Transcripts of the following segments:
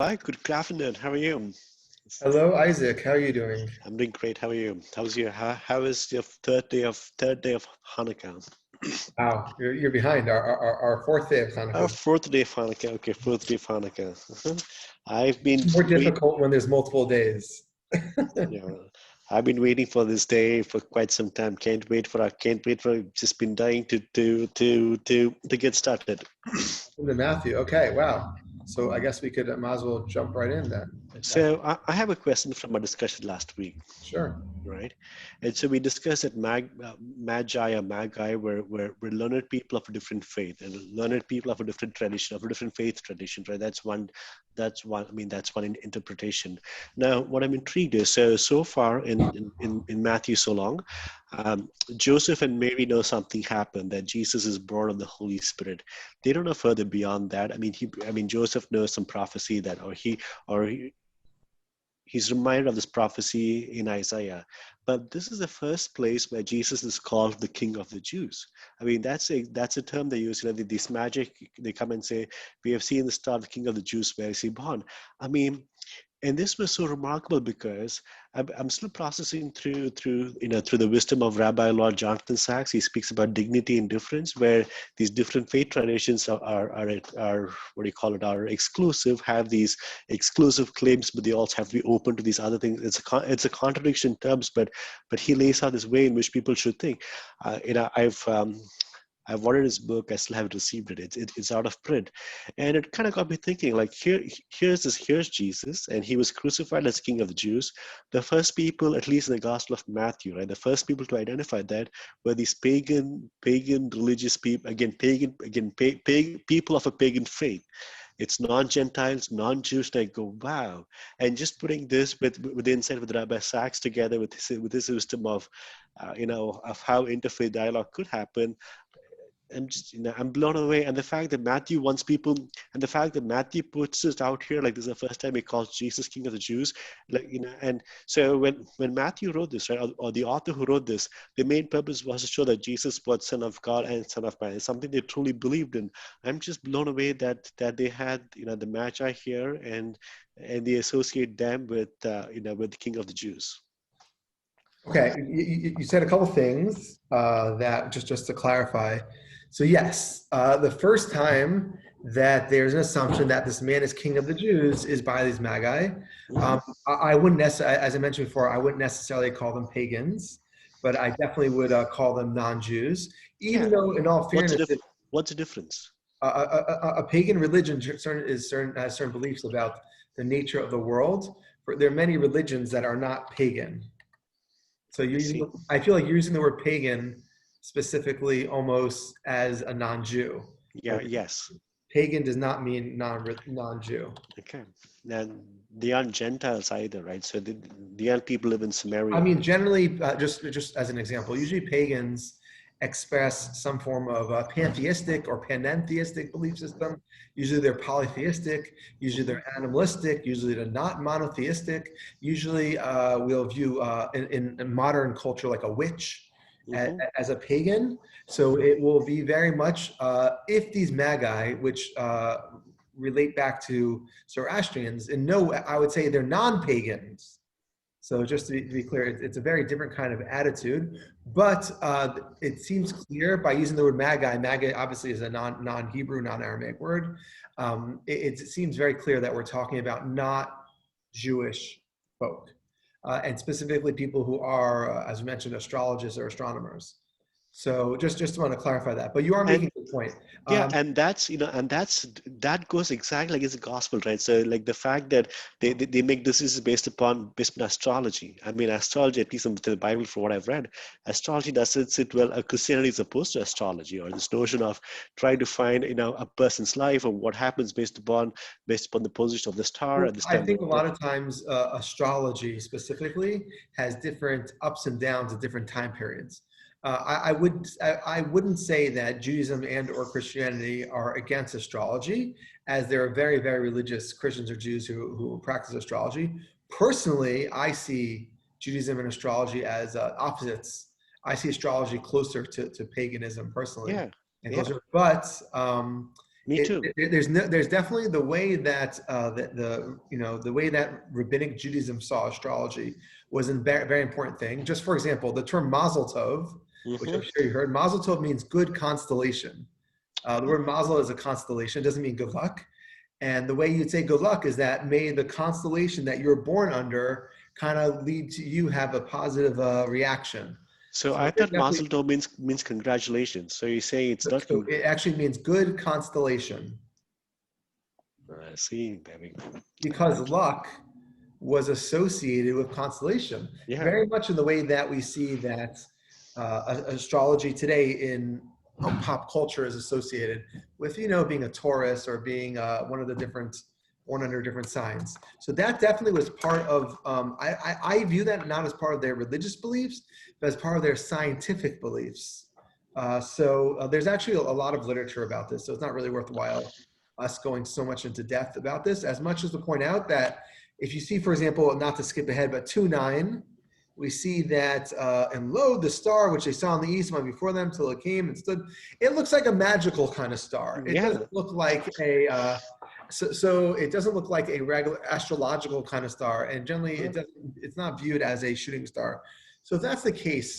Hi, good afternoon. How are you? Hello, Isaac. How are you doing? I'm doing great. How are you? How is your third day of Hanukkah? Wow, you're behind our fourth day of Our Hanukkah. fourth day of Hanukkah. Okay, fourth day of Hanukkah. I've been More wait, difficult when there's multiple days. you know, I've been waiting for this day for quite some time. Can't wait for just been dying to get started. The Matthew. Okay, wow. So I guess we could might as well jump right in then. So I have a question from our discussion last week. Sure. Right? And so we discussed that Magi or Magi were learned people of a different faith and learned people of a different tradition, of a different faith tradition, right? That's one interpretation. Now, what I'm intrigued is, so far in Matthew so long, Joseph and Mary know something happened, that Jesus is born of the Holy Spirit. They don't know further beyond that. Joseph knows some prophecy that, or he, he's reminded of this prophecy in Isaiah. But this is the first place where Jesus is called the King of the Jews. That's a term they use. This magic, they come and say, "We have seen the star, the King of the Jews. Where is he born?" I mean, and this was so remarkable because I'm still processing through the wisdom of Rabbi Lord Jonathan Sachs. He speaks about dignity and difference, where these different faith traditions are what do you call it, are exclusive, have these exclusive claims, but they also have to be open to these other things. It's a contradiction in terms, but he lays out this way in which people should think. I've ordered his book. I still haven't received it. It's out of print, and it kind of got me thinking. Like here's Jesus, and he was crucified as King of the Jews. The first people, at least in the Gospel of Matthew, right, the first people to identify that were these pagan religious people. People of a pagan faith. It's non-Gentiles, non-Jews. And I go, wow. And just putting this with the insight with Rabbi Sachs together with his wisdom of how interfaith dialogue could happen. I'm blown away. And the fact that Matthew wants people, and the fact that Matthew puts it out here, like this is the first time he calls Jesus King of the Jews, and so when Matthew wrote this, right, or the author who wrote this, the main purpose was to show that Jesus was Son of God and Son of Man. It's something they truly believed in. I'm just blown away that they had, the Magi here, and they associate them with the King of the Jews. Okay, you said a couple things that just to clarify. So yes, the first time that there's an assumption that this man is king of the Jews is by these magi. Mhm. I wouldn't necessarily, as I mentioned before, I wouldn't necessarily call them pagans, but I definitely would call them non-Jews. Even Yeah. though, in all What's the fairness, diff- What's the difference? a pagan religion has certain beliefs about the nature of the world. There are many religions that are not pagan. So I see. I feel like you're using the word pagan specifically almost as a non-Jew, Yeah. but Yes. pagan does not mean non-Jew. Okay. And they aren't Gentiles either, right? So the young people live in I Samaria. mean, generally, just as an example, usually pagans express some form of pantheistic or panentheistic belief system. Usually they're polytheistic, usually Hmm. they're animalistic, usually they're not monotheistic. Usually we'll view in modern culture like a witch Hmm. as a pagan. So it will be very much, if these magi, which relate back to Zoroastrians, and no, I would say they're non-pagans. So just to be clear, it's a very different kind of attitude, but it seems clear by using the word magi. Magi obviously is a non-Hebrew, non-Aramaic word. It seems very clear that we're talking about not Jewish folk, and specifically people who are, as we mentioned, astrologists or astronomers. So just want to clarify that. But you are And making a good point. yeah, Um, that goes exactly like it's the gospel, right? So like the fact that they make decisions based on astrology. I mean, astrology, at least in the Bible, for what I've read, astrology doesn't sit well. Christianity is opposed to astrology, or this notion of trying to find a person's life or what happens based upon the position of the star Well, at this I time. think a lot of times astrology specifically has different ups and downs at different time periods. I wouldn't say that Judaism and or Christianity are against astrology, as there are very, very religious Christians or Jews who practice astrology. Personally, I see Judaism and astrology as opposites. I see astrology closer to paganism personally Yeah, and yeah. closer. But Me too. There's definitely the way that the way that rabbinic Judaism saw astrology was a very, very important thing. Just for example, the term Mazel Tov, which Hmm. I'm sure you heard, Mazel Tov means good constellation. The word Mazel is a constellation; it doesn't mean good luck. And the way you'd say good luck is that may the constellation that you're born under kind of lead to you have a positive reaction. So So I there's thought definitely Mazel Tov means congratulations. So you're saying it's not so it actually means good constellation see, there we go. because luck was associated with constellation, Yeah. very much in the way that we see that astrology today in pop culture is associated with, being a Taurus or being one of the different 100 different signs. So that definitely was part of, I view that not as part of their religious beliefs, but as part of their scientific beliefs. So there's actually a lot of literature about this. So it's not really worthwhile us going so much into depth about this, as much as to point out that if you see, for example, not to skip ahead, but 2:9, we see that, and lo, the star which they saw in the east went before them till it came and stood. It looks like a magical kind of star. It Yeah. doesn't look like so it doesn't look like a regular astrological kind of star, and generally it's not viewed as a shooting star. So if that's the case,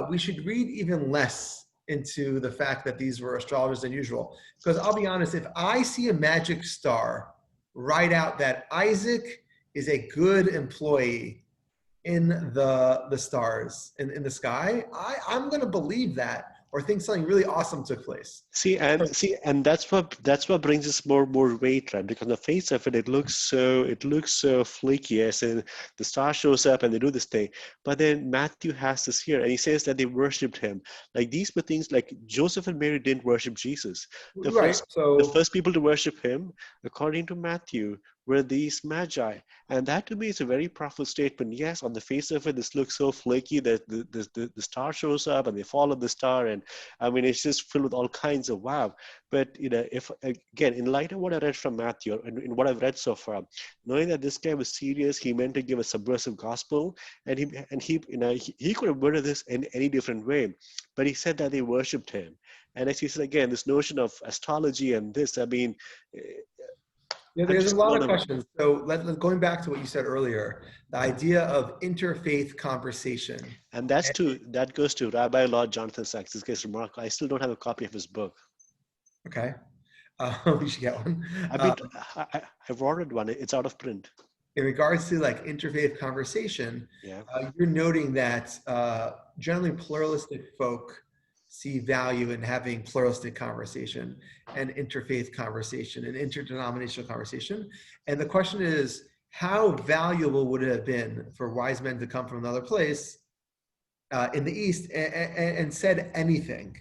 we should read even less into the fact that these were astrologers than usual. Because I'll be honest, if I see a magic star, write out that Isaac is a good employee in the stars in the sky, I'm going to believe that or think something really awesome took place. And that's what brings us more weight, right? Because on the face of it, it looks so flaky, yes, and the star shows up and they do this thing. But then Matthew has this here, and he says that they worshipped him. Like these were things like Joseph and Mary didn't worship Jesus. The Right. first the So first people to worship him, according to Matthew, were these magi. And that to me is a very powerful statement. Yes, on the face of it, this looks so flaky that the star shows up and they follow the star. And I mean, it's just filled with all kinds of wow. But, if again, in light of what I read from Matthew and in what I've read so far, knowing that this guy was serious, he meant to give a subversive gospel, and he could have worded this in any different way. But he said that they worshipped him. And as he said again, this notion of astrology and this, I mean, yeah, I'm there's a just lot blown of away. questions. So going back to what you said earlier, the idea of interfaith conversation. And that goes to Rabbi Lord Jonathan Sachs. This guy's remarkable. I still don't have a copy of his book. Okay, we should get one. I've been I've ordered one. It's out of print. In regards to like interfaith conversation, Yeah. you're noting that generally pluralistic folk see value in having pluralistic conversation and interfaith conversation and interdenominational conversation. And the question is, how valuable would it have been for wise men to come from another place in the East and said anything?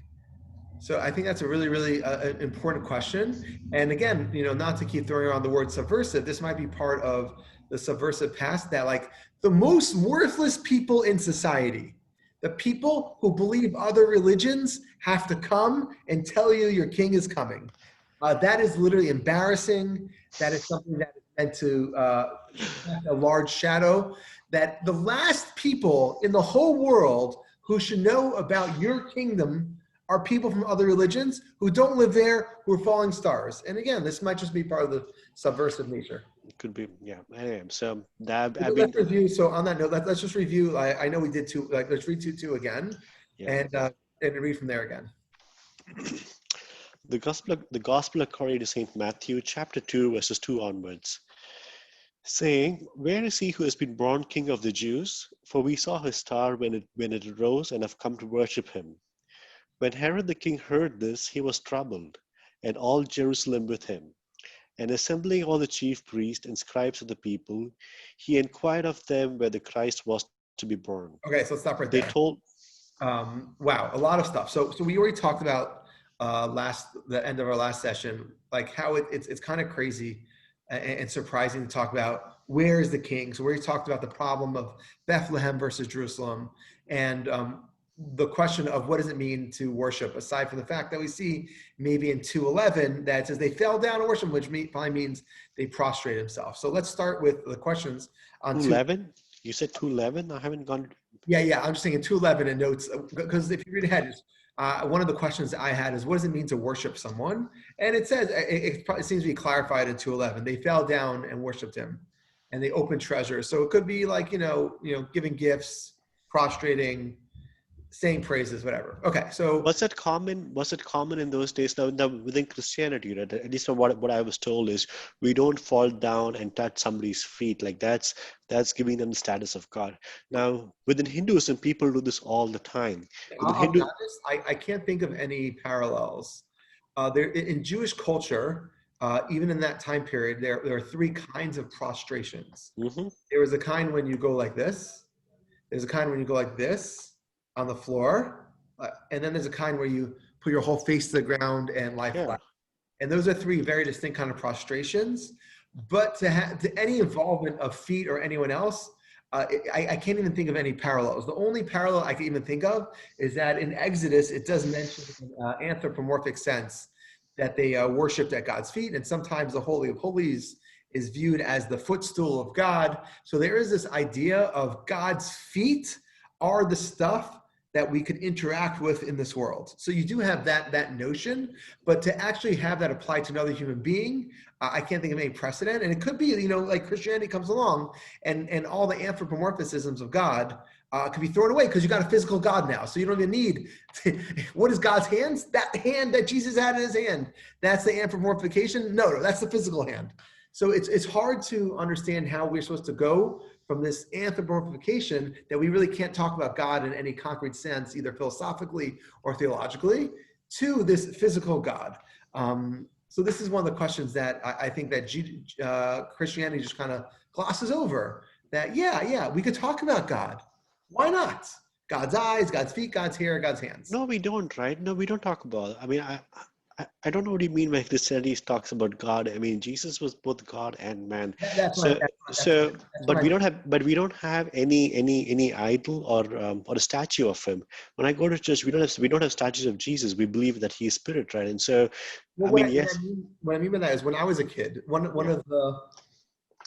So I think that's a really, really important question. And again, not to keep throwing around the word subversive, this might be part of the subversive past that like the most worthless people in society, the people who believe other religions have to come and tell you your king is coming. That is literally embarrassing. That is something that is meant to cast a large shadow. That the last people in the whole world who should know about your kingdom are people from other religions who don't live there, who are falling stars. And again, this might just be part of the subversive nature. It could be. Yeah. I am. So that I mean, Let's review. So on that note, let's just review. I know we did two. Like, let's read 2:2 again, yeah. and read from there again. The gospel according to Saint Matthew, chapter 2, verses 2 onwards, saying, "Where is he who has been born King of the Jews? For we saw his star when it arose, and have come to worship him." When Herod the king heard this, he was troubled, and all Jerusalem with him. And assembling all the chief priests and scribes of the people, he inquired of them where the Christ was to be born. Okay, so let's stop right They there. told, Wow, a lot of stuff. So we already talked about the end of our last session, like how it's kind of crazy and surprising to talk about where is the king. So we already talked about the problem of Bethlehem versus Jerusalem, and the question of what does it mean to worship, aside from the fact that we see maybe in 2:11 that it says they fell down and worship, which probably means they prostrate themselves. So let's start with the questions on 2:11? You said 2:11? I haven't gone. yeah, I'm just saying in 2:11 in notes, because if you read ahead, one of the questions I had is, what does it mean to worship someone? And it says, it seems to be clarified in 2:11. They fell down and worshiped him, and they opened treasures. So it could be like, giving gifts, prostrating, saying praises, whatever. Okay, so Was it common? Was it common in those days? Now within Christianity, right? At least from what I was told is we don't fall down and touch somebody's feet. Like that's giving them the status of God. Now within Hinduism, people do this all the time. Within I'll be Hindu, honest, I can't think of any parallels. There in Jewish culture, even in that time period, there are three kinds of prostrations. hmm There was a kind when you go like this. There's a kind when you go like this on the floor, and then there's a kind where you put your whole face to the ground and lie yeah. flat. And those are three very distinct kind of prostrations. But to any involvement of feet or anyone else, I can't even think of any parallels. The only parallel I can even think of is that in Exodus, it does mention in anthropomorphic sense that they worshipped at God's feet, and sometimes the Holy of Holies is viewed as the footstool of God. So there is this idea of God's feet are the stuff that we could interact with in this world. So you do have that notion, but to actually have that apply to another human being, I can't think of any precedent. And it could be, like Christianity comes along and all the anthropomorphisms of God could be thrown away because you got a physical God now. So you don't even need, what is God's hands? That hand that Jesus had in his hand, that's the anthropomorphication? No, that's the physical hand. So it's hard to understand how we're supposed to go from this anthropomorphication that we really can't talk about God in any concrete sense, either philosophically or theologically, to this physical God. So this is one of the questions that I think that Christianity just kind of glosses over. That we could talk about God. Why not? God's eyes, God's feet, God's hair, God's hands. No, we don't, right? No, we don't talk about it. I mean, I don't know what you mean when Christianity talks about God. I mean, Jesus was both God and man. That's what So, so, what I mean. but we don't have any idol or a statue of him. When I go to church, we don't have statues of Jesus. We believe that he is spirit, right? And so, Well, I mean, yes, what I mean by that is when I was a kid, one yeah,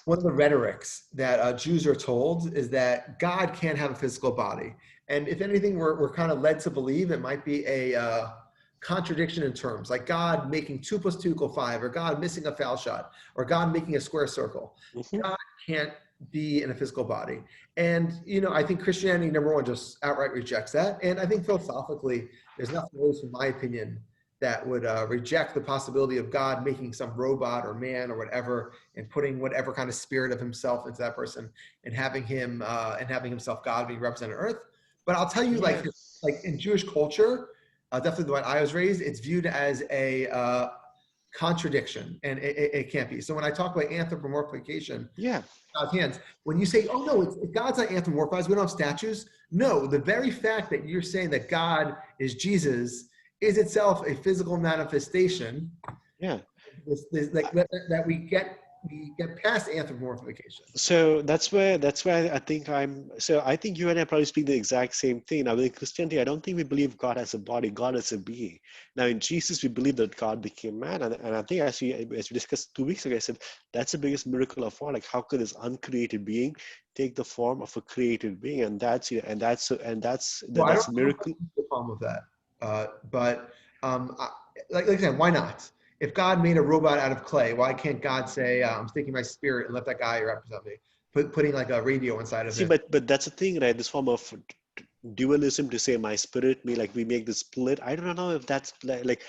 of the rhetorics that Jews are told is that God can't have a physical body. And if anything, we're kind of led to believe it might be a contradiction in terms, like God making 2 + 2 = 5, or God missing a foul shot, or God making a square circle. mhm. God can't be in a physical body. And, I think Christianity, number one, just outright rejects that. And I think philosophically, there's nothing, at least in my opinion, that would reject the possibility of God making some robot or man or whatever and putting whatever kind of spirit of himself into that person and having himself God being represented on earth. But I'll tell you, Yeah. like in Jewish culture, definitely the way I was raised, it's viewed as a contradiction, and it can't be. So when I talk about anthropomorphication, Yeah. God's hands, when you say, oh no, God's not anthropomorphized, we don't have statues. No, the very fact that you're saying that God is Jesus is itself a physical manifestation. Yeah. That we get past anthropomorphication. So that's where I think I think you and I probably speak the exact same thing. Now, with Christianity, I don't think we believe God has a body, God as a being. Now, in Jesus, we believe that God became man, and I think as we discussed 2 weeks ago, I said that's the biggest miracle of all. Like, how could this uncreated being take the form of a created being? And that's Well, I don't a have miracle. a problem with that. Like I said, why not? If God made a robot out of clay, why can't God say, I'm taking my spirit and let that guy represent me? Putting like a radio inside of See, him. but that's the thing, right? This form of dualism to say my spirit, me, like we make this split. I don't know if that's like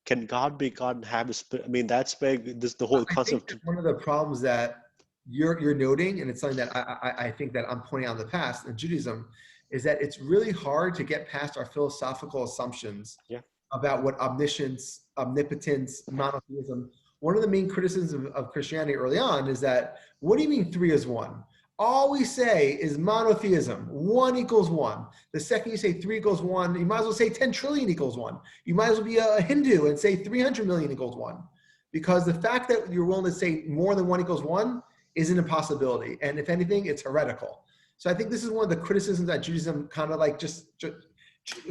can God be God and have a spirit? I mean, that's where the whole I think concept. that one of the problems that you're noting, and it's something that I think that I'm pointing out in the past in Judaism, is that it's really hard to get past our philosophical assumptions Yeah. about what omniscience, omnipotence, monotheism. One of the main criticisms of Christianity early on is that, what do you mean 3 is 1? All we say is monotheism, 1 = 1. The second you say 3 = 1, you might as well say 10 trillion = 1. You might as well be a Hindu and say 300 million = 1. Because the fact that you're willing to say more than 1 = 1 is an impossibility. And if anything, it's heretical. So I think this is one of the criticisms that Judaism kind of like just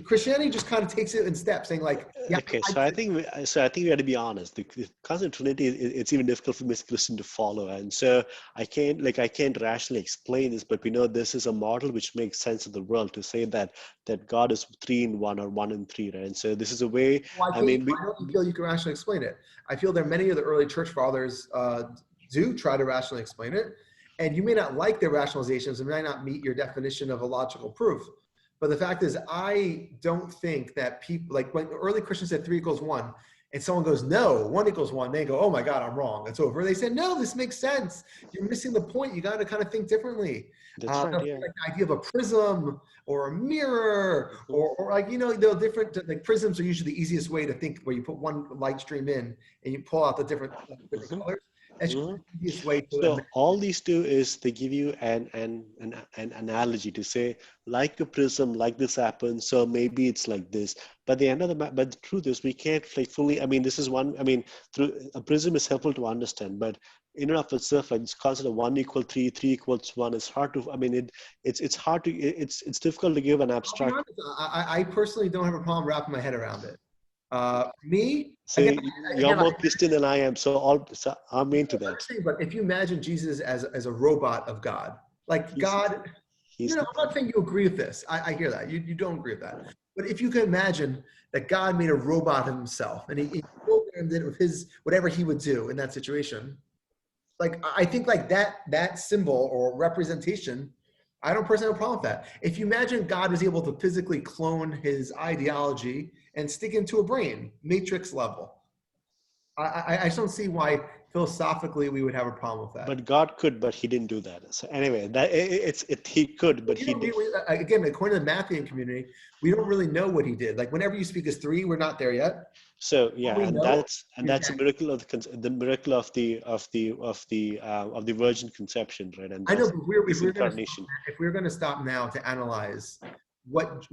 Christianity just kind of takes it in steps, saying like, yeah, Okay, so I think we have to be honest. The concept of Trinity, it's even difficult for me as a Christian to follow, and so I can't rationally explain this, but we know this is a model which makes sense of the world to say that God is three in one or one in three, right? And so this is a way. why I can't you, mean, why don't you feel you can rationally explain it? I feel that many of the early church fathers do try to rationally explain it, and you may not like their rationalizations, it may not meet your definition of a logical proof. But the fact is, I don't think that people, like when early Christians said 3 = 1, and someone goes, no, 1 = 1, they go, oh my God, I'm wrong. It's over. They said, no, this makes sense. You're missing the point. You got to kind of think differently. that's right. Yeah. Like the idea of a prism or a mirror, Mhm. or like, the different, like prisms are usually the easiest way to think, where you put one light stream in and you pull out the different Mhm. colors. That's just Mhm. the easiest way to So imagine. all these do is they give you an analogy to say, like a prism, like this happens, so maybe it's like this. But the end of but the truth is we can't like fully. I mean, this is one. I mean, through a prism is helpful to understand, but in and of itself, like this concept of 1 = 3, 3 = 1, it's hard to. I mean, it's hard to. It's difficult to give an I'll be abstract. honest, I personally don't have a problem wrapping my head around it. Me, Say again, you're like more Christian than I am, so I'm into I that. understand, but if you imagine Jesus as a robot of God, like He's God, he's I'm not saying you agree with this. I hear that. You don't agree with that. But if you can imagine that God made a robot of himself and he programmed it with his whatever he would do in that situation, like I think like that symbol or representation, I don't personally have a problem with that. If you imagine God is able to physically clone his ideology and stick into a brain, matrix level, I just don't see why philosophically we would have a problem with that. But God could, but he didn't do that. So anyway, he could, but You he know, did. again, according to the Matthean community, we don't really know what he did. Like whenever you speak as three, we're not there yet. So All yeah, we know and is that's a that miracle of the miracle of the virgin conception, right? And I know, that's but his incarnation. if we're going to stop now to analyze what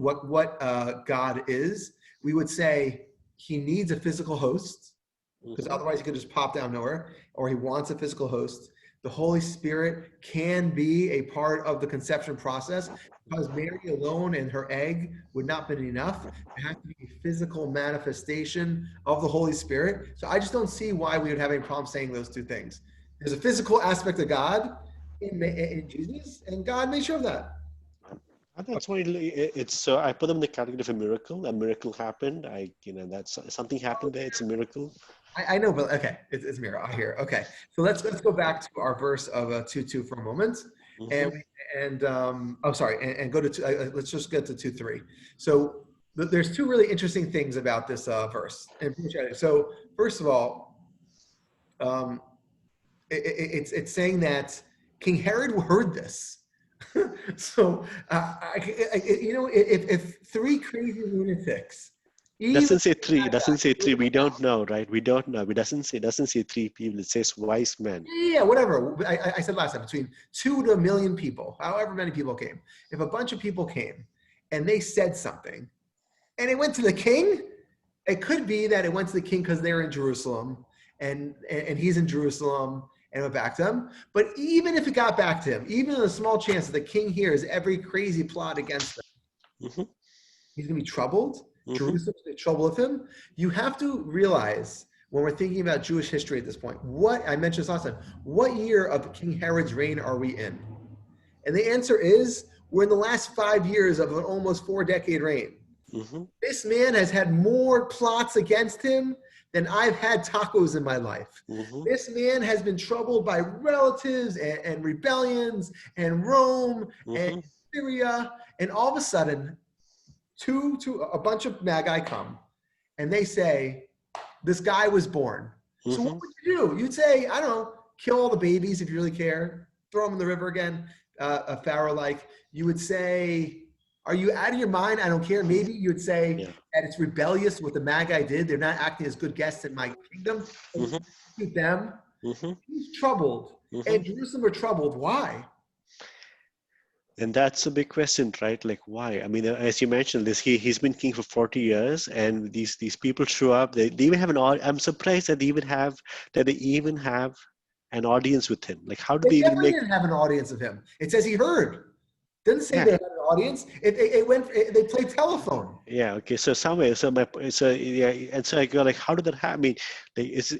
God is, we would say he needs a physical host, because Hmm. otherwise he could just pop down nowhere, or he wants a physical host. The Holy Spirit can be a part of the conception process, because Mary alone and her egg would not have been enough. There has to be a physical manifestation of the Holy Spirit. So I just don't see why we would have any problem saying those two things. There's a physical aspect of God in Jesus, and God made sure of that. And that's why it's so I put them in the category of a miracle. A miracle happened. That's something happened there. It's a miracle. I know, but okay, it's Mira. I hear. Okay, so let's go back to our verse of 2:2 for a moment, Hmm. and oh sorry, and go to let's just get to 2:3. So there's two really interesting things about this verse. So first of all, um, it's saying that King Herod heard this. So if three crazy lunatics, even Doesn't say three. It doesn't say three. We don't know, right? We don't know. It doesn't say three people. It says wise men. yeah, whatever. I said last time, between 2 to 1 million people, however many people came. If a bunch of people came and they said something and it went to the king, it could be that it went to the king because they're in Jerusalem and he's in Jerusalem and went back to him. But even if it got back to him, even in a small chance that the king hears every crazy plot against him, Hmm. he's going to be troubled. Hmm. Jerusalem's going to be trouble with him. You have to realize when we're thinking about Jewish history at this point, what I mentioned this last time, what year of King Herod's reign are we in? And the answer is we're in the last 5 years of an almost 4-decade reign. Hmm. This man has had more plots against him than I've had tacos in my life. Hmm. This man has been troubled by relatives and rebellions and Rome and Hmm. Syria. And all of a sudden, a bunch of Magi come and they say, this guy was born. So what Hmm. would you do? You'd say, I don't know, kill all the babies if you really care, throw them in the river again, a Pharaoh-like. You would say, are you out of your mind? I don't care. Maybe you would say Yeah. that it's rebellious what the Magi did. They're not acting as good guests in my kingdom. Hmm. Execute them. Hmm. He's troubled. Hmm. And Jerusalem were troubled. Why? And that's a big question, right? Like why? I mean, as you mentioned, he's been king for 40 years, and these people show up. They even have I'm surprised that they even have an audience with him. Like how do They they even definitely make? didn't have an audience of him. It says he heard. Didn't say Yeah, they had an audience. They played telephone. Yeah, okay. So somewhere, so yeah, and so I go like, how did that happen? I mean, like, is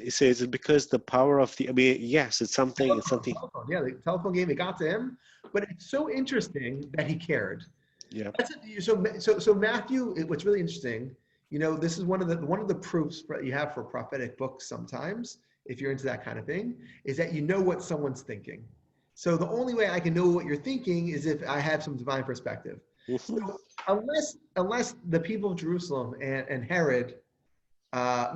it because the power of the? I mean, yes, it's something. Telephone. Yeah, the telephone game. It got to him, but it's so interesting that he cared. Yeah. So Matthew, what's really interesting, this is one of the proofs that you have for prophetic books sometimes, if you're into that kind of thing, is that you know what someone's thinking. So the only way I can know what you're thinking is if I have some divine perspective. Hmm. So unless the people of Jerusalem and Herod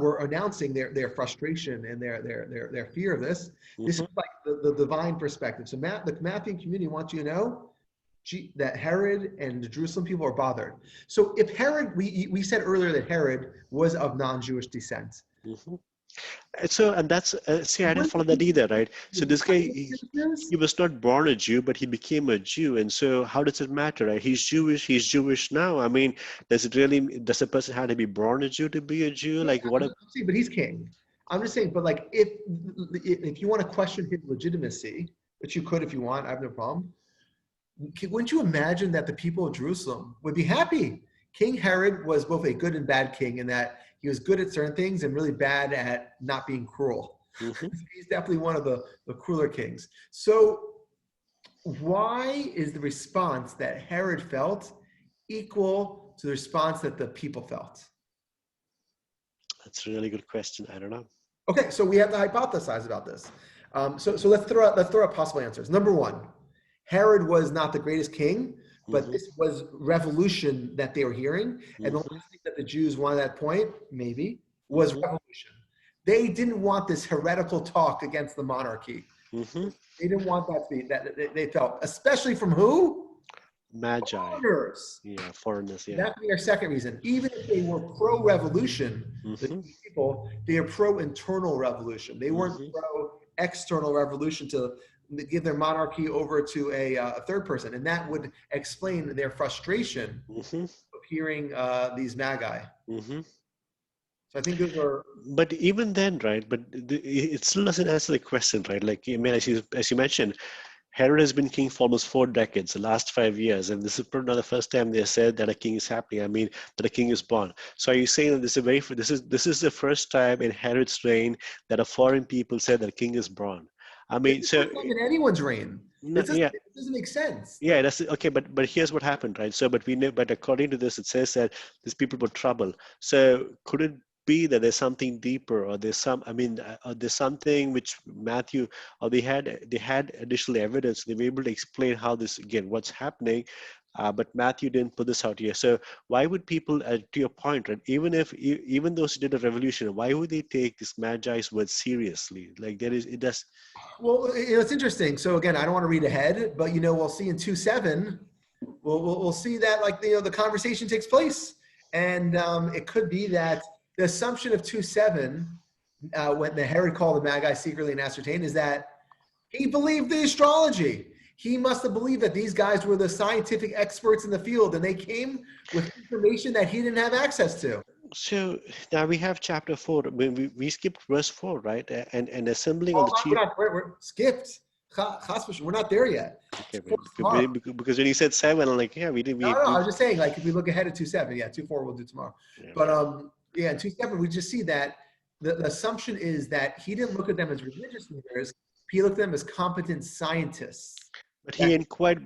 were announcing their frustration and their fear of this is Hmm. like the divine perspective. So the Matthew community wants you to know that Herod and the Jerusalem people are bothered. So if Herod, we said earlier that Herod was of non-Jewish descent. Hmm. So, and that's see, I didn't Wouldn't follow it that be either, right? So this guy, eyewitnesses? he was not born a Jew, but he became a Jew, and so how does it matter, right? He's Jewish. He's Jewish now. I mean, does a person have to be born a Jew to be a Jew? Yeah, Like what? see, but he's king. I'm just saying, but like if you want to question his legitimacy, which you could if you want, I have no problem. Wouldn't you imagine that the people of Jerusalem would be happy? King Herod was both a good and bad king in that he was good at certain things and really bad at not being cruel. Hmm. He's definitely one of the crueler kings. So why is the response that Herod felt equal to the response that the people felt? That's a really good question. I don't know. Okay, so we have to hypothesize about this. So let's throw out possible answers. Number one, Herod was not the greatest king, but Hmm. this was revolution that they were hearing. And the Hmm. last thing that the Jews wanted at that point, maybe, was Hmm. revolution. They didn't want this heretical talk against the monarchy. Hmm. They didn't want that to be that they felt, especially from who? Magi. Foreigners. Yeah, foreigners. Yeah. That would be our second reason. Even if they were pro-revolution, the Hmm. people, they are pro-internal revolution. They weren't Hmm. pro-external revolution to give their monarchy over to a third person. And that would explain their frustration Hmm. of hearing these Magi. Hmm. So I think those are, But even then, right? But it still doesn't answer the question, right? Like, I mean, as you mentioned, Herod has been king for almost 4 decades, the last 5 years, and this is probably not the first time they said that a king is happening. I mean, that a king is born. So are you saying that this is the first time in Herod's reign that a foreign people said that a king is born? I it's mean, the so first time in anyone's reign. no, yeah, It doesn't make sense. yeah, that's okay. But here's what happened, right? So, but we know, but according to this, it says that these people were trouble. So could it be that there's something deeper, or there's some, I mean, or there's something which Matthew, or they had additional evidence. They were able to explain how this again, what's happening, but Matthew didn't put this out here. So why would people, to your point, right? Even those who did a revolution, why would they take this Magi's word seriously? Like it does. Well, it's interesting. So again, I don't want to read ahead, but we'll see in 2:7, we'll see that like the conversation takes place, and it could be that the assumption of 2:7, when the Herod called the Magi secretly and ascertained, is that he believed the astrology. He must have believed that these guys were the scientific experts in the field, and they came with information that he didn't have access to. So now we have chapter 4. We skipped verse 4, right? And assembling of Oh, the chief. we're skipped. We're not there yet. Okay, Four's tomorrow. because when you said 7, I'm like, yeah, we did. No, We, no, I we was just saying, like, if we look ahead at 2:7, yeah, 2:4 we'll do tomorrow. yeah. But yeah, in 2:7, we just see that the assumption is that he didn't look at them as religious leaders, he looked at them as competent scientists. That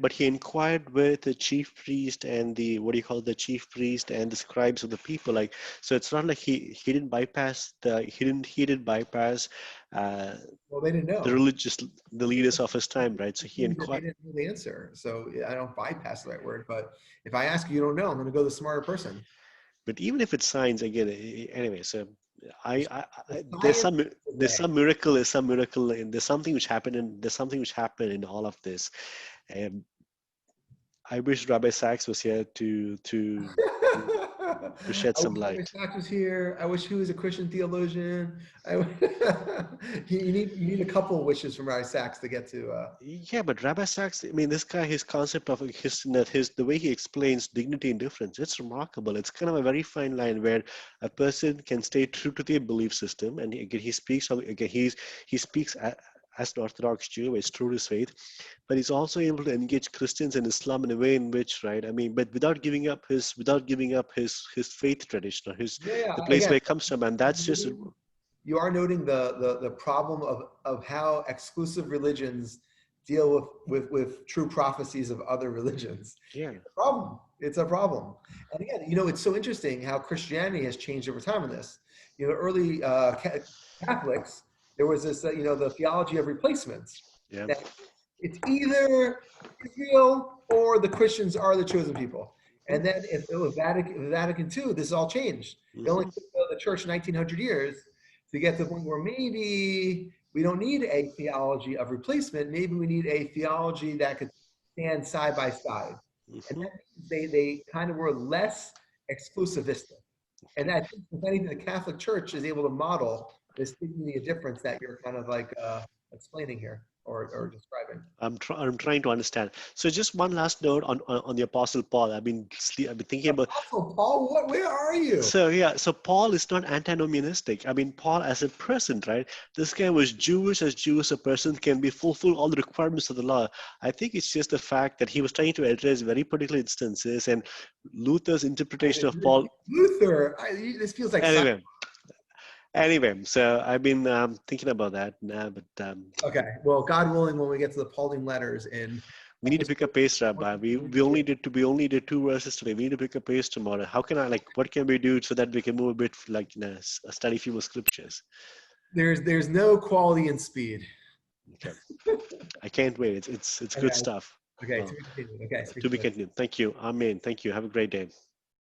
But he inquired with the chief priest and the what do you call it, the chief priest and the scribes of the people. Like, so it's not like he didn't bypass he didn't bypass uh, well, they didn't the know. religious the leaders of his time, right? So It he means that they inquired. didn't know the answer. So yeah, I don't bypass the right word, but if I ask you, you don't know, I'm going to go the smarter person. But even if it's science, again, anyway, so The there's science some is there's away. some miracle, and there's something which happened in all of this. And I wish Rabbi Sachs was here to shed I some wish Rabbi light. Sachs was here. I wish he was a Christian theologian. You need a couple of wishes from Rabbi Sachs to get to. Yeah, but Rabbi Sachs, I mean, this guy, his concept of his the way he explains dignity and difference, it's remarkable. It's kind of a very fine line where a person can stay true to their belief system, and again, he speaks as an Orthodox Jew, is true to his faith, but he's also able to engage Christians and Islam in a way in which, right? I mean, but without giving up his faith tradition or his Yeah, yeah. the place Again, where he comes from, and that's just you are noting the problem of how exclusive religions deal with true prophecies of other religions. yeah, It's a problem. It's a problem. And again, it's so interesting how Christianity has changed over time in this. Early Catholics, there was this, the theology of replacements. yeah. That it's either Israel or the Christians are the chosen people. And then if it was Vatican II, this all changed. It only Hmm. took the church 1900 years to get to the point where maybe we don't need a theology of replacement. Maybe we need a theology that could stand side by side. And Hmm. that means they kind of were less exclusivistic. And I think, if anything, the Catholic Church is able to model this dignity of difference that you're kind of like explaining here or describing. I'm trying to understand. So just one last note on the Apostle Paul. I've been thinking about. Apostle Paul, where are you? So yeah, so Paul is not antinomianistic. I mean, Paul as a person, right? This guy was Jewish as Jewish a person can be, fulfill all the requirements of the law. I think it's just the fact that he was trying to address very particular instances, and Luther's interpretation of Paul. Luther, this feels like science. Anyway, anyway, so I've been thinking about that now, but Okay, well, God willing, when we get to the Pauline letters in we need to pick up pace, Rabbi. We only did 2 verses today. We need to pick up pace tomorrow. How can I what can we do so that we can move a bit study few more scriptures? there's no quality in speed. Okay. I can't wait. It's good Okay, stuff. okay, Well, to be continued. Okay, speak to to be you later. continued. Thank you. Amen. Thank you. Have a great day.